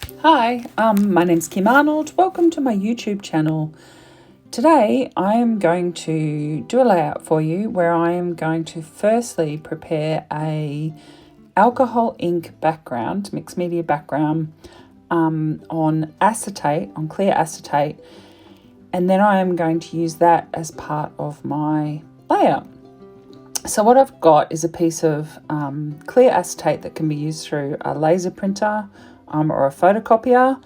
Hi, my name's Kim Arnold. Welcome to my YouTube channel. Today I am going to do a layout for you where I am going to firstly prepare a alcohol ink background, mixed media background on acetate, on clear acetate, and then I am going to use that as part of my layout. So what I've got is a piece of clear acetate that can be used through a laser printer or a photocopier,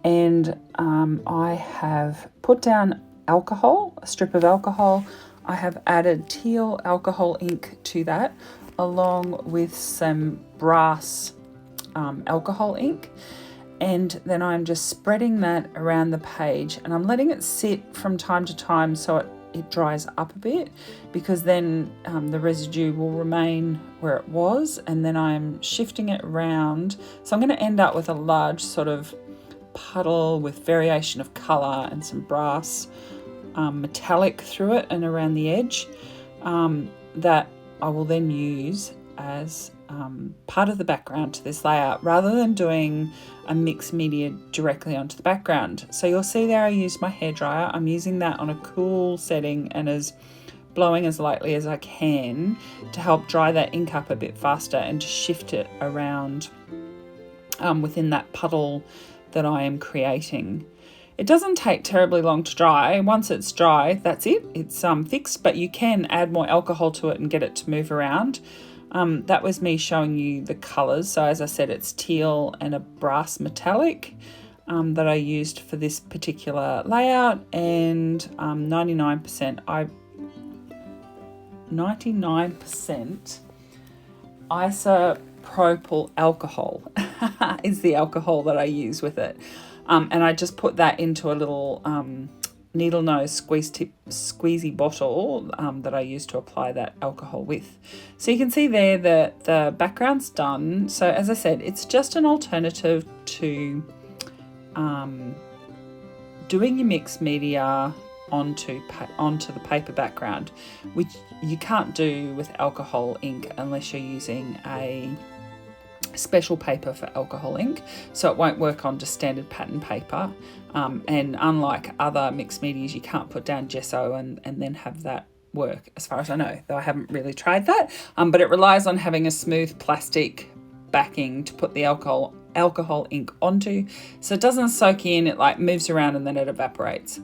and I have put down alcohol, a strip of alcohol. I have added teal alcohol ink to that, along with some brass alcohol ink, and then I'm just spreading that around the page, and I'm letting it sit from time to time so it dries up a bit, because then the residue will remain where it was, and then I'm shifting it around. So I'm going to end up with a large sort of puddle with variation of colour and some brass metallic through it and around the edge that I will then use as part of the background to this layout, rather than doing a mixed media directly onto the background. So you'll see there I used my hairdryer. I'm using that on a cool setting and blowing as lightly as I can to help dry that ink up a bit faster and to shift it around within that puddle that I am creating. It doesn't take terribly long to dry. Once it's dry, that's it. It's fixed, but you can add more alcohol to it and get it to move around. That was me showing you the colours. So as I said, it's teal and a brass metallic that I used for this particular layout, and 99% isopropyl alcohol is the alcohol that I use with it. And I just put that into a little needle nose squeezy bottle that I use to apply that alcohol with. So you can see there that the background's done. So as I said, it's just an alternative to doing your mixed media onto the paper background, which you can't do with alcohol ink unless you're using a special paper for alcohol ink, so it won't work on just standard pattern paper, and unlike other mixed medias, you can't put down gesso and then have that work, as far as I know, though I haven't really tried that, but it relies on having a smooth plastic backing to put the alcohol ink onto, so it doesn't soak in, it like moves around and then it evaporates.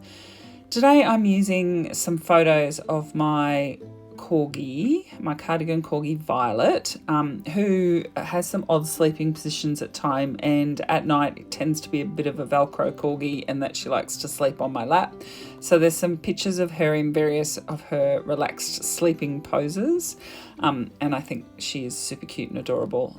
Today I'm using some photos of my corgi, my cardigan corgi Violet, who has some odd sleeping positions at time, and at night it tends to be a bit of a Velcro corgi, and that she likes to sleep on my lap. So there's some pictures of her in various of her relaxed sleeping poses, and I think she is super cute and adorable.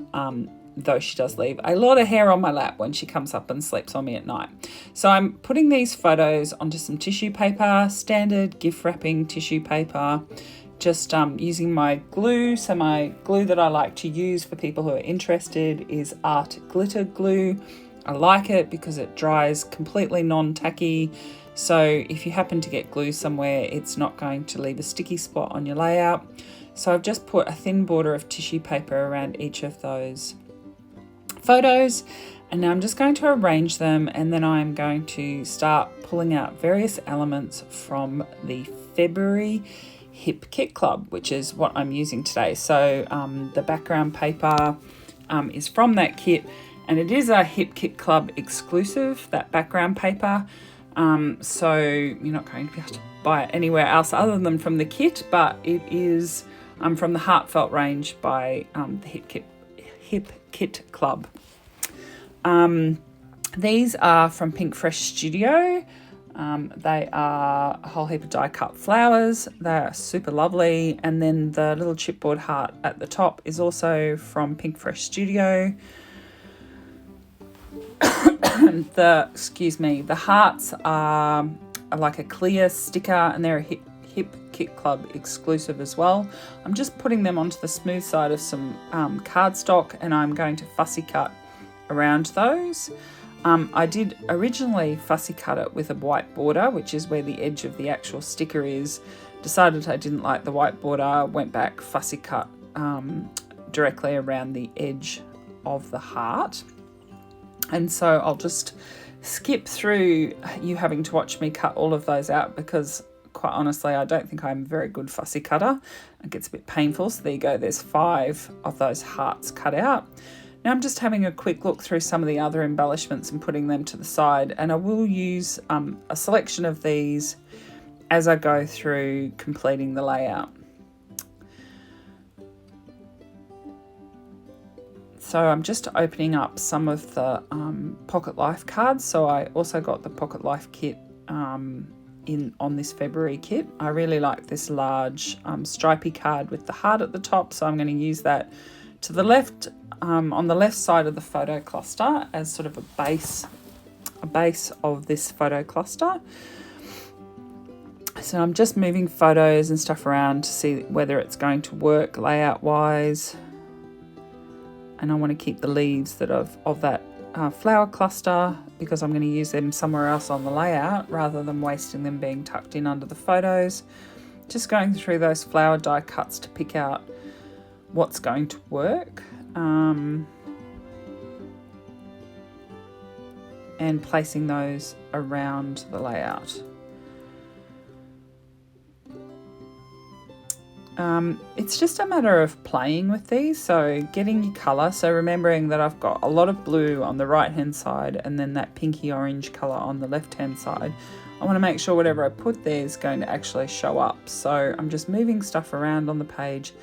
Though she does leave a lot of hair on my lap when she comes up and sleeps on me at night. So I'm putting these photos onto some tissue paper, standard gift wrapping tissue paper, just using my glue. So my glue that I like to use for people who are interested is Art Glitter Glue. I like it because it dries completely non-tacky. So if you happen to get glue somewhere, it's not going to leave a sticky spot on your layout. So I've just put a thin border of tissue paper around each of those photos, and now I'm just going to arrange them, and then I'm going to start pulling out various elements from the February Hip Kit Club, which is what I'm using today. So the background paper is from that kit, and it is a Hip Kit Club exclusive, that background paper, so you're not going to be able to buy it anywhere else other than from the kit, but it is from the Heartfelt range by the Hip Kit Club. These are from Pink Fresh Studio. They are a whole heap of die cut flowers. They're super lovely. And then the little chipboard heart at the top is also from Pink Fresh Studio. The hearts are like a clear sticker, and they're a Hip Kit Club exclusive as well. I'm just putting them onto the smooth side of some cardstock, and I'm going to fussy cut around those. I did originally fussy cut it with a white border, which is where the edge of the actual sticker is. Decided I didn't like the white border, went back, fussy cut directly around the edge of the heart. And so I'll just skip through you having to watch me cut all of those out, because quite honestly, I don't think I'm a very good fussy cutter. It gets a bit painful. So there you go, there's 5 of those hearts cut out. Now I'm just having a quick look through some of the other embellishments and putting them to the side, and I will use a selection of these as I go through completing the layout. So I'm just opening up some of the Pocket Life cards. So I also got the Pocket Life kit on this February kit. I really like this large stripy card with the heart at the top, so I'm going to use that to the left, on the left side of the photo cluster as sort of a base of this photo cluster. So I'm just moving photos and stuff around to see whether it's going to work layout wise. And I want to keep the leaves that of that flower cluster, because I'm going to use them somewhere else on the layout rather than wasting them being tucked in under the photos. Just going through those flower die cuts to pick out what's going to work, and placing those around the layout. It's just a matter of playing with these, so getting your colour, so remembering that I've got a lot of blue on the right hand side and then that pinky orange colour on the left hand side. I want to make sure whatever I put there is going to actually show up, so I'm just moving stuff around on the page,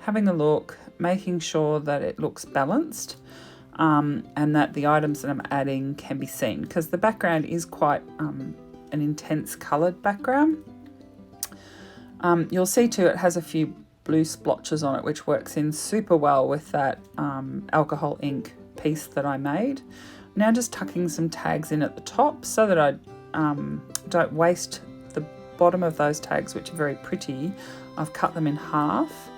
having a look, making sure that it looks balanced, and that the items that I'm adding can be seen, because the background is quite an intense coloured background. You'll see too it has a few blue splotches on it, which works in super well with that alcohol ink piece that I made. Now just tucking some tags in at the top so that I don't waste the bottom of those tags, which are very pretty. I've cut them in half,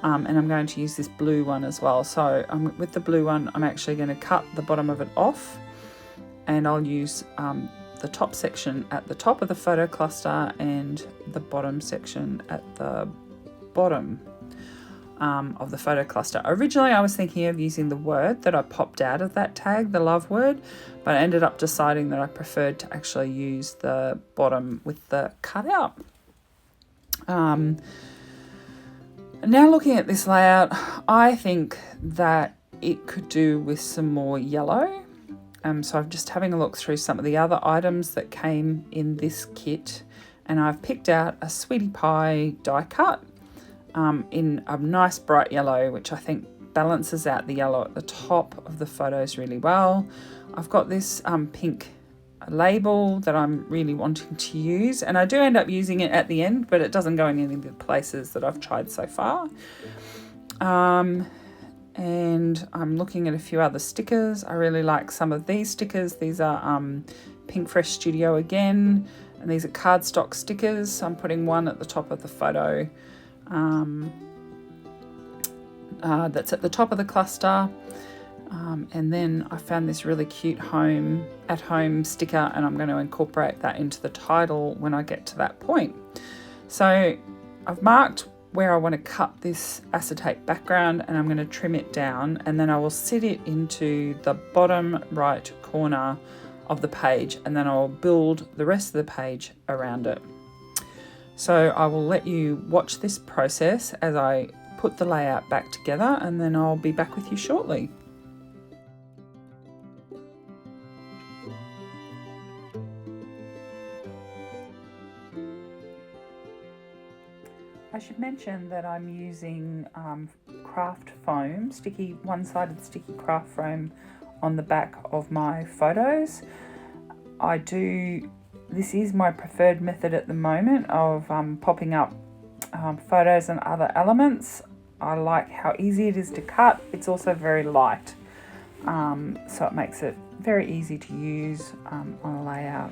and I'm going to use this blue one as well. So with the blue one, I'm actually going to cut the bottom of it off, and I'll use the top section at the top of the photo cluster and the bottom section at the bottom of the photo cluster. Originally I was thinking of using the word that I popped out of that tag, the love word, but I ended up deciding that I preferred to actually use the bottom with the cutout. Now looking at this layout, I think that it could do with some more yellow. So I'm just having a look through some of the other items that came in this kit, and I've picked out a Sweetie Pie die cut in a nice bright yellow, which I think balances out the yellow at the top of the photos really well. I've got this pink label that I'm really wanting to use, and I do end up using it at the end, but it doesn't go in any of the places that I've tried so far. And I'm looking at a few other stickers. I really like some of these stickers. These are Pink Fresh Studio again, and these are cardstock stickers. I'm putting one at the top of the photo that's at the top of the cluster. And then I found this really cute at home sticker, and I'm going to incorporate that into the title when I get to that point. So I've marked where I want to cut this acetate background, and I'm going to trim it down, and then I will sit it into the bottom right corner of the page, and then I'll build the rest of the page around it. So I will let you watch this process as I put the layout back together, and then I'll be back with you shortly. I should mention that I'm using craft foam, one-sided sticky craft foam on the back of my photos. This is my preferred method at the moment of popping up photos and other elements. I like how easy it is to cut. It's also very light, so it makes it very easy to use on a layout.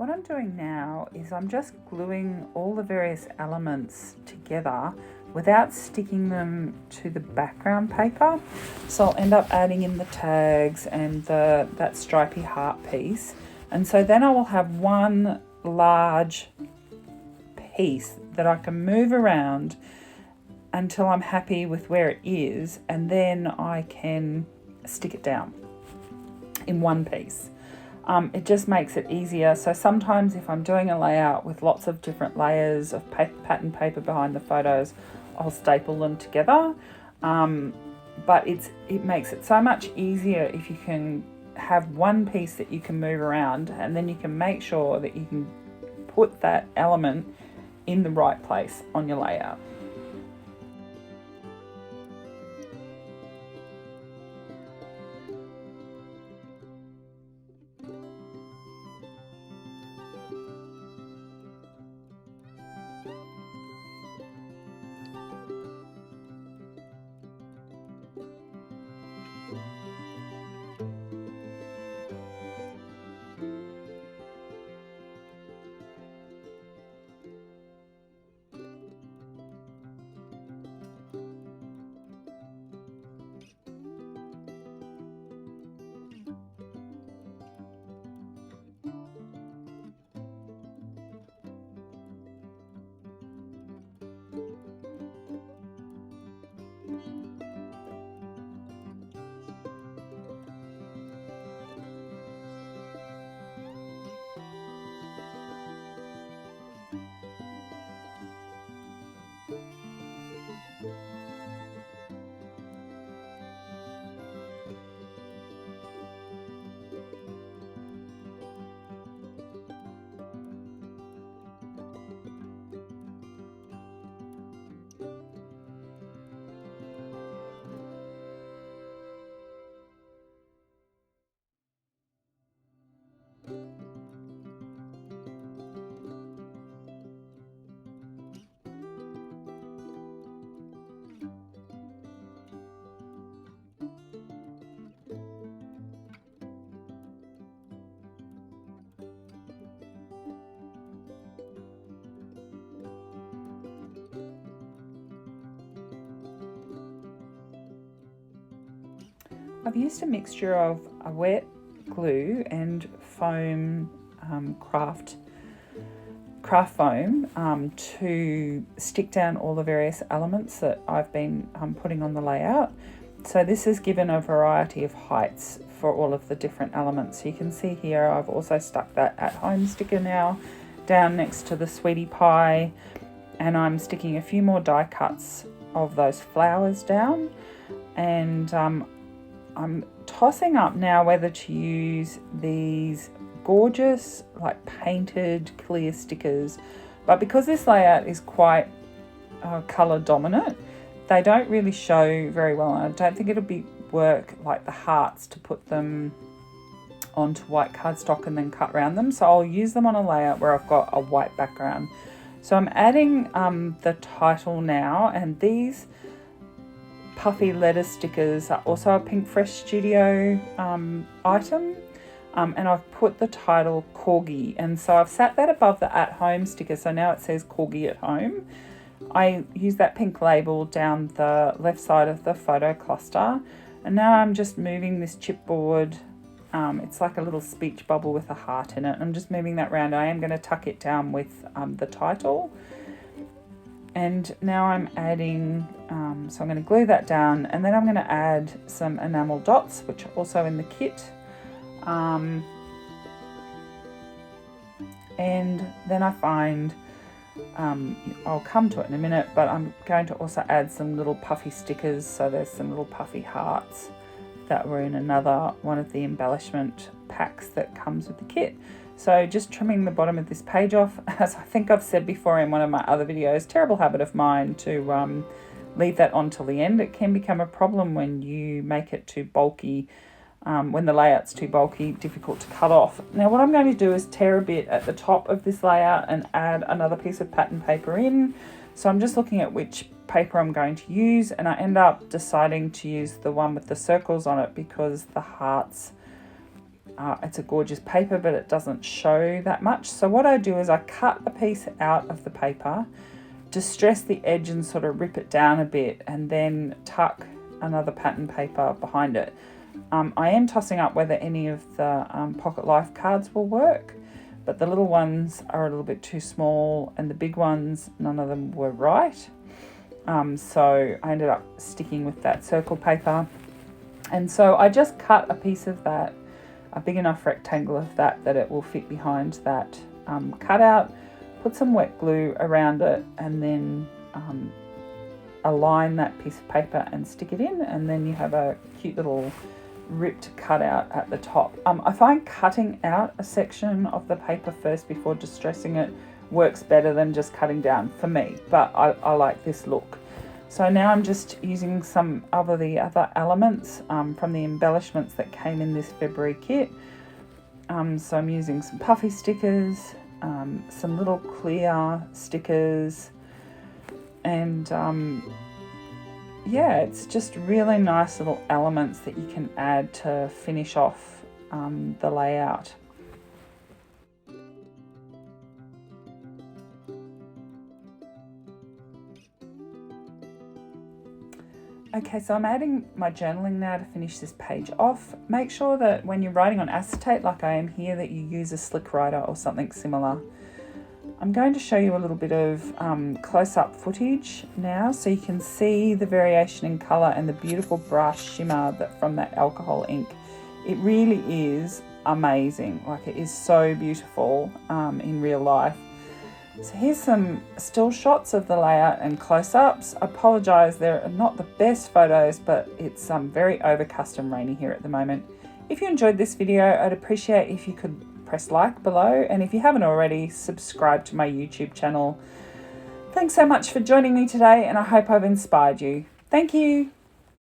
what I'm doing now is I'm just gluing all the various elements together without sticking them to the background paper. So I'll end up adding in the tags and that stripy heart piece. And so then I will have one large piece that I can move around until I'm happy with where it is, and then I can stick it down in one piece. It just makes it easier. So sometimes if I'm doing a layout with lots of different layers of pattern paper behind the photos, I'll staple them together. But it makes it so much easier if you can have one piece that you can move around, and then you can make sure that you can put that element in the right place on your layout. I've used a mixture of a wet glue and foam, craft foam to stick down all the various elements that I've been putting on the layout. So this has given a variety of heights for all of the different elements. You can see here I've also stuck that at home sticker now down next to the sweetie pie, and I'm sticking a few more die cuts of those flowers down, and I'm tossing up now whether to use these gorgeous like painted clear stickers, but because this layout is quite colour dominant, they don't really show very well, and I don't think it'll be work like the hearts to put them onto white cardstock and then cut around them. So I'll use them on a layout where I've got a white background. So I'm adding the title now, and these puffy letter stickers are also a Pink Fresh Studio item, and I've put the title Corgi, and so I've sat that above the at home sticker, so now it says Corgi at home. I use that pink label down the left side of the photo cluster, and now I'm just moving this chipboard. It's like a little speech bubble with a heart in it. I'm just moving that around. I am going to tuck it down with the title. And now I'm adding, so I'm going to glue that down, and then I'm going to add some enamel dots, which are also in the kit. And then I find, I'll come to it in a minute, but I'm going to also add some little puffy stickers. So there's some little puffy hearts that were in another one of the embellishment packs that comes with the kit. So just trimming the bottom of this page off, as I think I've said before in one of my other videos, terrible habit of mine to leave that on till the end. It can become a problem when you make it too bulky, when the layout's too bulky, difficult to cut off. Now what I'm going to do is tear a bit at the top of this layout and add another piece of pattern paper in. So I'm just looking at which paper I'm going to use, and I end up deciding to use the one with the circles on it because the hearts it's a gorgeous paper, but it doesn't show that much. So what I do is I cut a piece out of the paper, distress the edge and sort of rip it down a bit, and then tuck another pattern paper behind it. I am tossing up whether any of the Pocket Life cards will work, but the little ones are a little bit too small, and the big ones, none of them were right. So I ended up sticking with that circle paper. And so I just cut a piece of that, a big enough rectangle of that it will fit behind that cutout, put some wet glue around it, and then align that piece of paper and stick it in, and then you have a cute little ripped cutout at the top. I find cutting out a section of the paper first before distressing it works better than just cutting down for me, but I like this look. So now I'm just using some of the other elements from the embellishments that came in this February kit. So I'm using some puffy stickers, some little clear stickers, and yeah, it's just really nice little elements that you can add to finish off the layout. Okay, so I'm adding my journaling now to finish this page off. Make sure that when you're writing on acetate, like I am here, that you use a slick writer or something similar. I'm going to show you a little bit of close-up footage now, so you can see the variation in colour and the beautiful brush shimmer from that alcohol ink. It really is amazing. Like, it is so beautiful in real life. So here's some still shots of the layout and close-ups. I apologise, they're not the best photos, but it's very overcast and rainy here at the moment. If you enjoyed this video, I'd appreciate if you could press like below, and if you haven't already, subscribe to my YouTube channel. Thanks so much for joining me today, and I hope I've inspired you. Thank you.